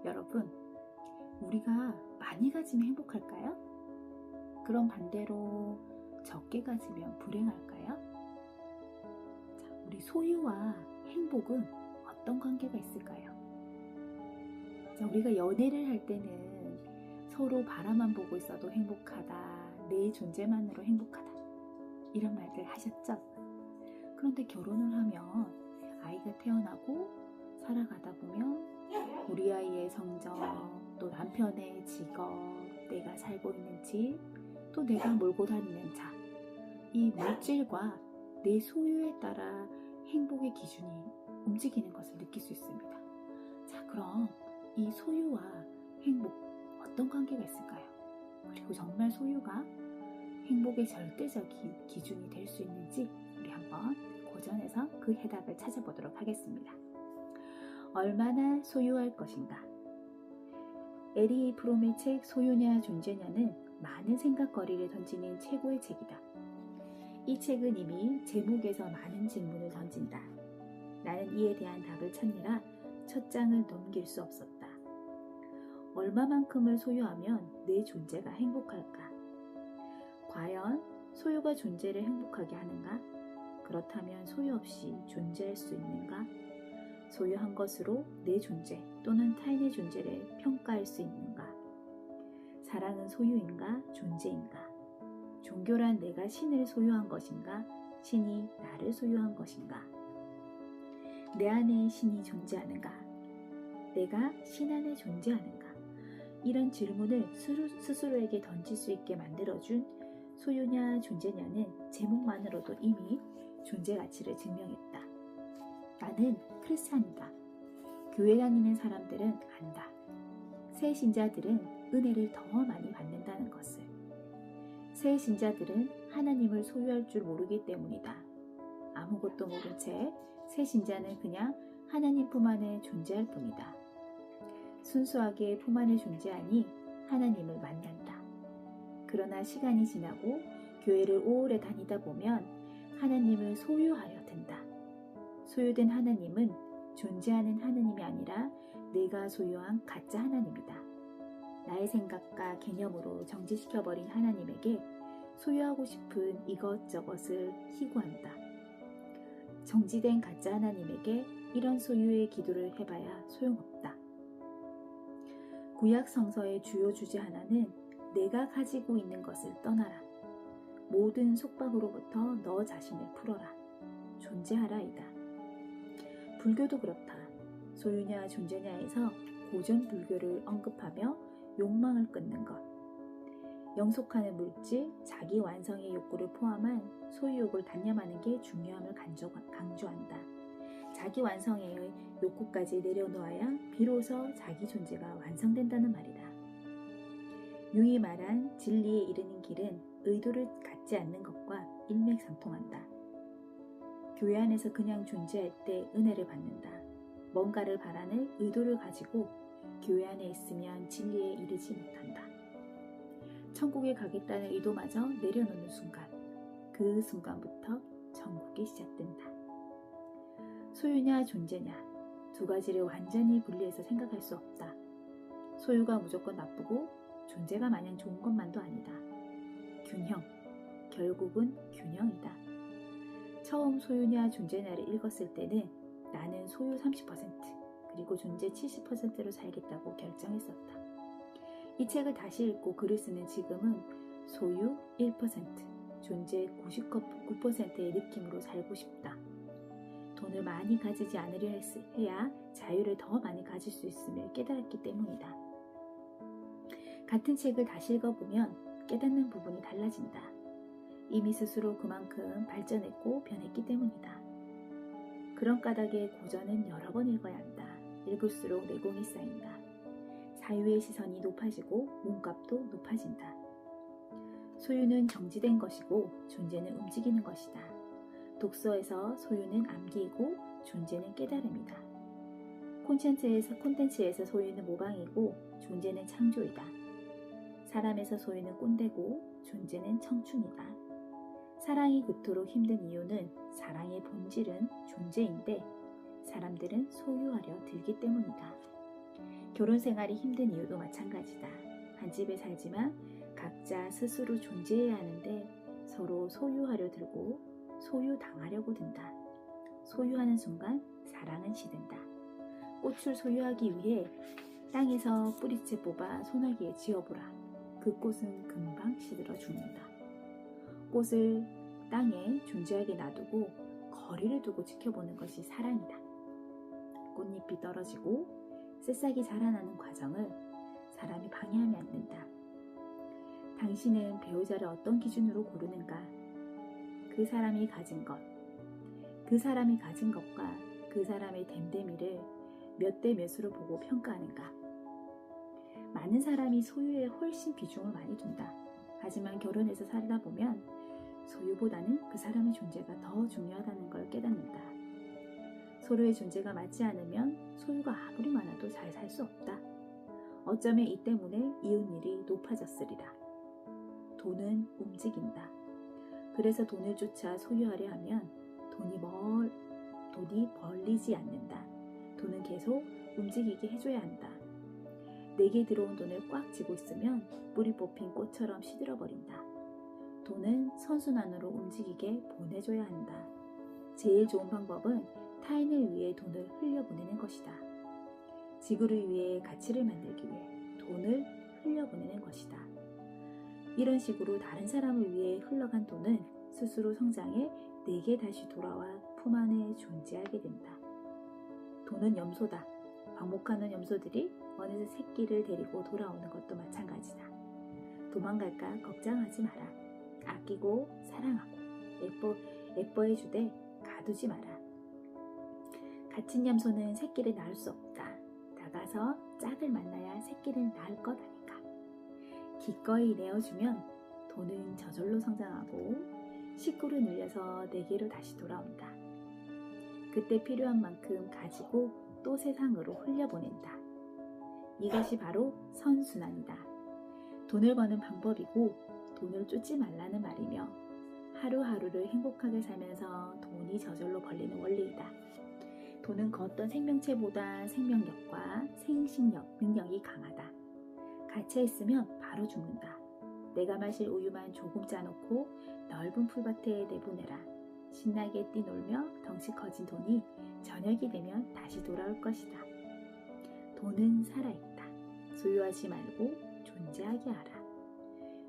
여러분, 우리가 많이 가지면 행복할까요? 그럼 반대로 적게 가지면 불행할까요? 자, 우리 소유와 행복은 어떤 관계가 있을까요? 자, 우리가 연애를 할 때는 서로 바라만 보고 있어도 행복하다, 내 존재만으로 행복하다, 이런 말들 하셨죠? 그런데 결혼을 하면 아이가 태어나고 살아가다 보면 우리 아이의 성적, 또 남편의 직업, 내가 살고 있는 집, 또 내가 몰고 다니는 차, 이 물질과 내 소유에 따라 행복의 기준이 움직이는 것을 느낄 수 있습니다. 자, 그럼 이 소유와 행복, 어떤 관계가 있을까요? 그리고 정말 소유가 행복의 절대적인 기준이 될 수 있는지 우리 한번 고전에서 그 해답을 찾아보도록 하겠습니다. 얼마나 소유할 것인가? 에리 프롬의 책 소유냐 존재냐는 많은 생각거리를 던지는 최고의 책이다. 이 책은 이미 제목에서 많은 질문을 던진다. 나는 이에 대한 답을 찾느라 첫 장을 넘길 수 없었다. 얼마만큼을 소유하면 내 존재가 행복할까? 과연 소유가 존재를 행복하게 하는가? 그렇다면 소유 없이 존재할 수 있는가? 소유한 것으로 내 존재 또는 타인의 존재를 평가할 수 있는가? 사랑은 소유인가? 존재인가? 종교란 내가 신을 소유한 것인가? 신이 나를 소유한 것인가? 내 안에 신이 존재하는가? 내가 신 안에 존재하는가? 이런 질문을 스스로에게 던질 수 있게 만들어준 소유냐 존재냐는 제목만으로도 이미 존재 가치를 증명했다. 나는 크리스찬이다. 교회 다니는 사람들은 안다. 새 신자들은 은혜를 더 많이 받는다는 것을. 새 신자들은 하나님을 소유할 줄 모르기 때문이다. 아무것도 모른 채 새 신자는 그냥 하나님 품 안에 존재할 뿐이다. 순수하게 품 안에 존재하니 하나님을 만난다. 그러나 시간이 지나고 교회를 오래 다니다 보면 하나님을 소유하려 든다. 소유된 하나님은 존재하는 하나님이 아니라 내가 소유한 가짜 하나님이다. 나의 생각과 개념으로 정지시켜버린 하나님에게 소유하고 싶은 이것저것을 희구한다. 정지된 가짜 하나님에게 이런 소유의 기도를 해봐야 소용없다. 구약 성서의 주요 주제 하나는 내가 가지고 있는 것을 떠나라. 모든 속박으로부터 너 자신을 풀어라. 존재하라이다. 불교도 그렇다. 소유냐 존재냐에서 고전 불교를 언급하며 욕망을 끊는 것. 영속하는 물질, 자기 완성의 욕구를 포함한 소유욕을 단념하는 게 중요함을 강조한다. 자기 완성의 욕구까지 내려놓아야 비로소 자기 존재가 완성된다는 말이다. 유이 말한 진리에 이르는 길은 의도를 갖지 않는 것과 일맥상통한다. 교회 안에서 그냥 존재할 때 은혜를 받는다. 뭔가를 바라는 의도를 가지고 교회 안에 있으면 진리에 이르지 못한다. 천국에 가겠다는 의도마저 내려놓는 순간, 그 순간부터 천국이 시작된다. 소유냐 존재냐, 두 가지를 완전히 분리해서 생각할 수 없다. 소유가 무조건 나쁘고 존재가 마냥 좋은 것만도 아니다. 균형, 결국은 균형이다. 처음 소유냐 존재냐를 읽었을 때는 나는 소유 30% 그리고 존재 70%로 살겠다고 결정했었다. 이 책을 다시 읽고 글을 쓰는 지금은 소유 1%, 존재 99%의 느낌으로 살고 싶다. 돈을 많이 가지지 않으려 해야 자유를 더 많이 가질 수 있음을 깨달았기 때문이다. 같은 책을 다시 읽어보면 깨닫는 부분이 달라진다. 이미 스스로 그만큼 발전했고 변했기 때문이다. 그런 까닭에 고전은 여러 번 읽어야 한다. 읽을수록 내공이 쌓인다. 사유의 시선이 높아지고 몸값도 높아진다. 소유는 정지된 것이고 존재는 움직이는 것이다. 독서에서 소유는 암기이고 존재는 깨달음이다. 콘텐츠에서 소유는 모방이고 존재는 창조이다. 사람에서 소유는 꼰대고 존재는 청춘이다. 사랑이 그토록 힘든 이유는 사랑의 본질은 존재인데 사람들은 소유하려 들기 때문이다. 결혼 생활이 힘든 이유도 마찬가지다. 한 집에 살지만 각자 스스로 존재해야 하는데 서로 소유하려 들고 소유당하려고 든다. 소유하는 순간 사랑은 시든다. 꽃을 소유하기 위해 땅에서 뿌리채 뽑아 소나기에 지어보라. 그 꽃은 금방 시들어 죽는다. 꽃을 땅에 존재하게 놔두고 거리를 두고 지켜보는 것이 사랑이다. 꽃잎이 떨어지고 새싹이 자라나는 과정을 사람이 방해하면 안 된다. 당신은 배우자를 어떤 기준으로 고르는가? 그 사람이 가진 것, 그 사람이 가진 것과 그 사람의 됨됨이를 몇 대 몇으로 보고 평가하는가? 많은 사람이 소유에 훨씬 비중을 많이 둔다. 하지만 결혼해서 살다 보면 소유보다는 그 사람의 존재가 더 중요하다는 걸 깨닫는다. 서로의 존재가 맞지 않으면 소유가 아무리 많아도 잘 살 수 없다. 어쩌면 이 때문에 이혼율이 높아졌으리라. 돈은 움직인다. 그래서 돈을 쫓아 소유하려 하면 돈이 벌리지 않는다. 돈은 계속 움직이게 해줘야 한다. 내게 들어온 돈을 꽉 쥐고 있으면 뿌리 뽑힌 꽃처럼 시들어버린다. 돈은 선순환으로 움직이게 보내줘야 한다. 제일 좋은 방법은 타인을 위해 돈을 흘려보내는 것이다. 지구를 위해 가치를 만들기 위해 돈을 흘려보내는 것이다. 이런 식으로 다른 사람을 위해 흘러간 돈은 스스로 성장해 내게 다시 돌아와 품 안에 존재하게 된다. 돈은 염소다. 방목하는 염소들이 어느새 새끼를 데리고 돌아오는 것도 마찬가지다. 도망갈까 걱정하지 마라. 아끼고 사랑하고 예뻐해주되 가두지 마라. 갇힌 염소는 새끼를 낳을 수 없다. 다가서 짝을 만나야 새끼를 낳을 것 아닌가. 기꺼이 내어주면 돈은 저절로 성장하고 식구를 늘려서 내게로 다시 돌아온다. 그때 필요한 만큼 가지고 또 세상으로 흘려보낸다. 이것이 바로 선순환이다. 돈을 버는 방법이고 돈을 쫓지 말라는 말이며 하루하루를 행복하게 살면서 돈이 저절로 벌리는 원리이다. 돈은 그 어떤 생명체보다 생명력과 생식력, 능력이 강하다. 갇혀있으면 바로 죽는다. 내가 마실 우유만 조금 짜놓고 넓은 풀밭에 내보내라. 신나게 뛰놀며 덩치 커진 돈이 저녁이 되면 다시 돌아올 것이다. 돈은 살아있다. 소유하지 말고 존재하게 하라.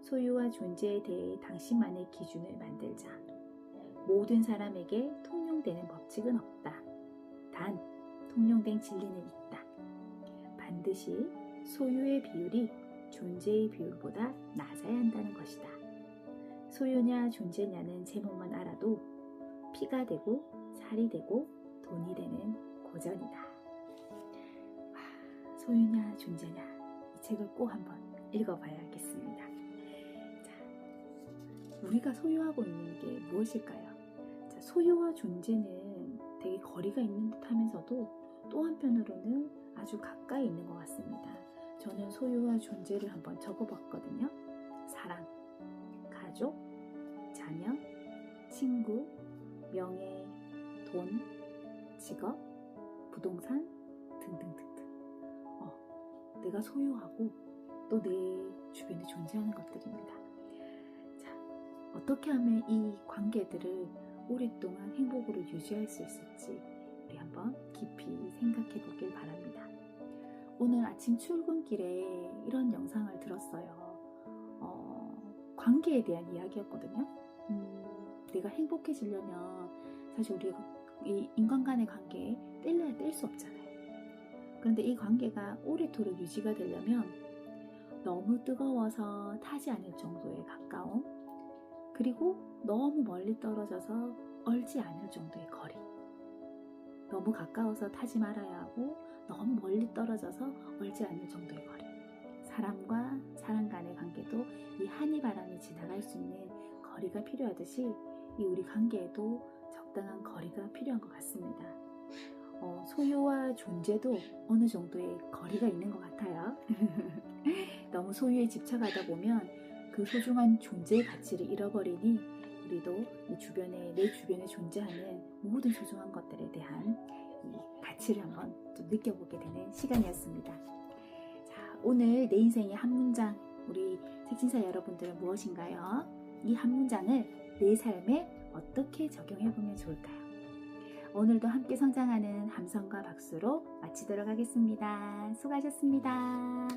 소유와 존재에 대해 당신만의 기준을 만들자. 모든 사람에게 통용되는 법칙은 없다. 단, 통용된 진리는 있다. 반드시 소유의 비율이 존재의 비율보다 낮아야 한다는 것이다. 소유냐 존재냐는 제목만 알아도 피가 되고 살이 되고 돈이 되는 고전이다. 소유냐 존재냐, 이 책을 꼭 한번 읽어봐야겠습니다. 자, 우리가 소유하고 있는 게 무엇일까요? 자, 소유와 존재는 되게 거리가 있는 듯 하면서도 또 한편으로는 아주 가까이 있는 것 같습니다. 저는 소유와 존재를 한번 적어봤거든요. 사랑, 가족, 자녀, 친구, 명예, 돈, 직업, 부동산 등등등등. 내가 소유하고 또 내 주변에 존재하는 것들입니다. 자, 어떻게 하면 이 관계들을 오랫동안 행복으로 유지할 수 있을지 우리 한번 깊이 생각해 보길 바랍니다. 오늘 아침 출근길에 이런 영상을 들었어요. 관계에 대한 이야기였거든요. 내가 행복해지려면 사실 우리가 이 인간 간의 관계에 뗄래야 뗄 수 없잖아요. 그런데 이 관계가 오래도록 유지가 되려면 너무 뜨거워서 타지 않을 정도의 가까움, 그리고 너무 멀리 떨어져서 얼지 않을 정도의 거리. 너무 가까워서 타지 말아야 하고 너무 멀리 떨어져서 얼지 않을 정도의 거리. 사람과 사람 간의 관계도 이 한이바람이 지나갈 수 있는 거리가 필요하듯이 이 우리 관계에도 적당한 거리가 필요한 것 같습니다. 소유와 존재도 어느 정도의 거리가 있는 것 같아요. 너무 소유에 집착하다 보면 그 소중한 존재의 가치를 잃어버리니 우리도 내 주변에 존재하는 모든 소중한 것들에 대한 이 가치를 한번 좀 느껴보게 되는 시간이었습니다. 오늘 내 인생의 한 문장, 우리 색신사 여러분들은 무엇인가요? 이 한 문장을 내 삶에 어떻게 적용해보면 좋을까요? 오늘도 함께 성장하는 함성과 박수로 마치도록 하겠습니다. 수고하셨습니다.